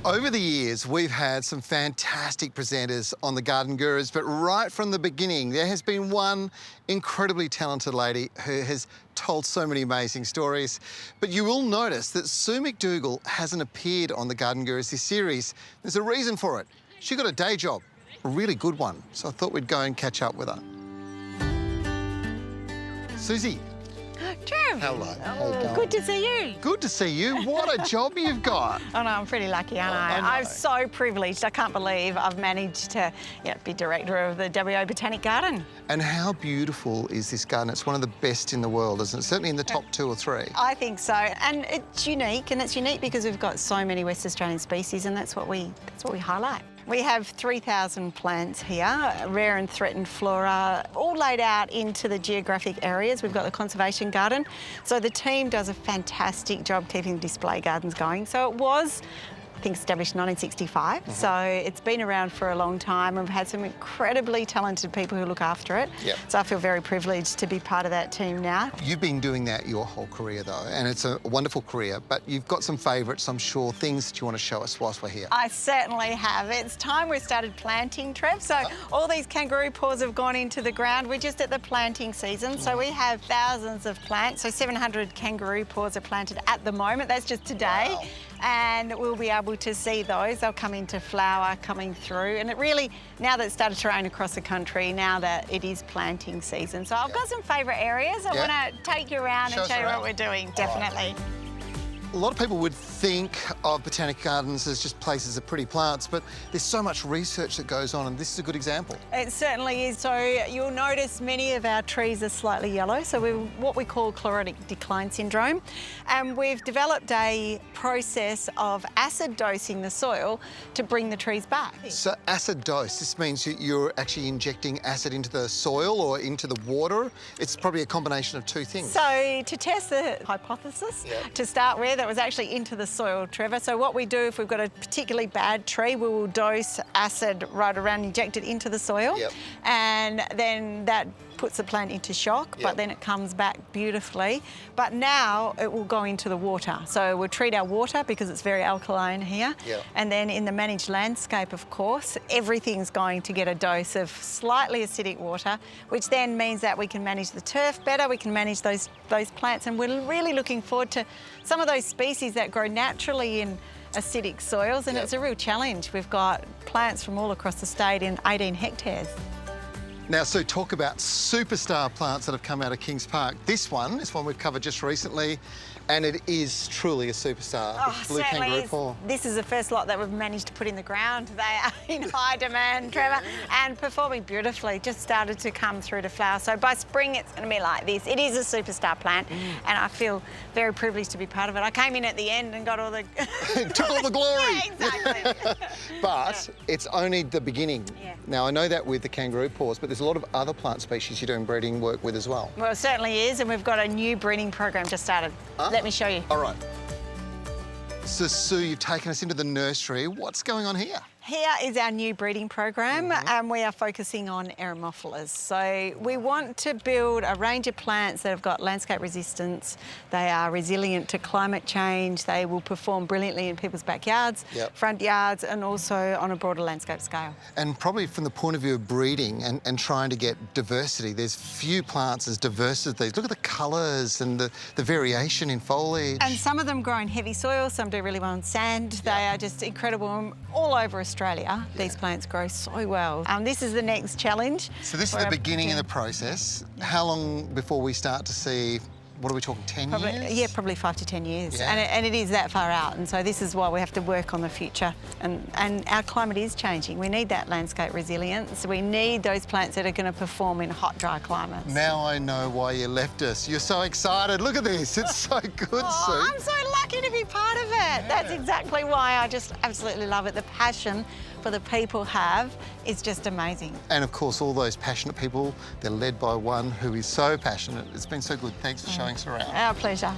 Over the years, we've had some fantastic presenters on the Garden Gurus, but right from the beginning, there has been one incredibly talented lady who has told so many amazing stories. But you will notice that Sue McDougall hasn't appeared on the Garden Gurus this series. There's a reason for it. She got a day job, a really good one, so I thought we'd go and catch up with her. Susie. Trev. Hello. How you going? Good to see you. Good to see you. What a job you've got. Oh, no, I'm pretty lucky, aren't I? I know. I'm so privileged. I can't believe I've managed to be director of the WA Botanic Garden. And how beautiful is this garden? It's one of the best in the world, isn't it? Certainly in the top 2 or 3. I think so. And it's unique because we've got so many West Australian species, and that's what we highlight. We have 3,000 plants here, rare and threatened flora, all laid out into the geographic areas. We've got the conservation garden. So the team does a fantastic job keeping display gardens going. So it was, I think, established in 1965. So it's been around for a long time. We've had some incredibly talented people who look after it. Yep. So I feel very privileged to be part of that team now. You've been doing that your whole career, though, and it's a wonderful career, but you've got some favourites, I'm sure, things that you want to show us whilst we're here. I certainly have. It's time we started planting, Trev. So all these kangaroo paws have gone into the ground. We're just at the planting season. So we have thousands of plants. So 700 kangaroo paws are planted at the moment. That's just today. Wow. And we'll be able to see those. They'll come into flower coming through. And it really, now that it's started to rain across the country, now that it is planting season. So I've got some favourite areas. I want to take you around and show you what we're doing, definitely. A lot of people would think of botanic gardens as just places of pretty plants, but there's so much research that goes on, and this is a good example. It certainly is. So you'll notice many of our trees are slightly yellow, so we're what we call chlorotic decline syndrome. And we've developed a process of acid dosing the soil to bring the trees back. So acid dose, this means you're actually injecting acid into the soil or into the water. It's probably a combination of 2 things. So to test the hypothesis, to start with, that was actually into the soil, Trevor. So what we do if we've got a particularly bad tree, we will dose acid right around, inject it into the soil, and then that puts the plant into shock, but then it comes back beautifully. But now it will go into the water. So we'll treat our water because it's very alkaline here. And then in the managed landscape, of course, everything's going to get a dose of slightly acidic water, which then means that we can manage the turf better, we can manage those plants, and we're really looking forward to some of those species that grow naturally in acidic soils, and it's a real challenge. We've got plants from all across the state in 18 hectares. Now, Sue, talk about superstar plants that have come out of Kings Park. This one is one we've covered just recently, and it is truly a superstar. The blue kangaroo paw. This is the first lot that we've managed to put in the ground. They are in high demand, Trevor, and performing beautifully. Just started to come through to flower. So by spring, it's going to be like this. It is a superstar plant, and I feel very privileged to be part of it. I came in at the end and got all the... Took all the glory. Yeah, exactly. But it's only the beginning. Now, I know that with the kangaroo paws, but there's a lot of other plant species you're doing breeding work with as well. Well, it certainly is, and we've got a new breeding program just started. Let me show you. All right. So, Sue, you've taken us into the nursery. What's going on here? Here is our new breeding program, and we are focusing on eremophilas. So we want to build a range of plants that have got landscape resistance. They are resilient to climate change. They will perform brilliantly in people's backyards, front yards, and also on a broader landscape scale. And probably from the point of view of breeding and trying to get diversity, there's few plants as diverse as these. Look at the colours and the variation in foliage. And some of them grow in heavy soil, some do really well in sand. They are just incredible. All over Australia, these plants grow so well. This is the next challenge. So this is the beginning of the process. How long before we start to see, what are we talking, 10 years? Yeah, probably 5 to 10 years. And it is that far out. And so this is why we have to work on the future. And our climate is changing. We need that landscape resilience. We need those plants that are going to perform in hot, dry climates. Now I know why you left us. You're so excited. Look at this. It's so good, Sue. I'm so lucky to be part of it. That's exactly why I just absolutely love it. The passion for the people have is just amazing. And of course, all those passionate people, they're led by one who is so passionate. It's been so good. Thanks for showing us around. Our pleasure.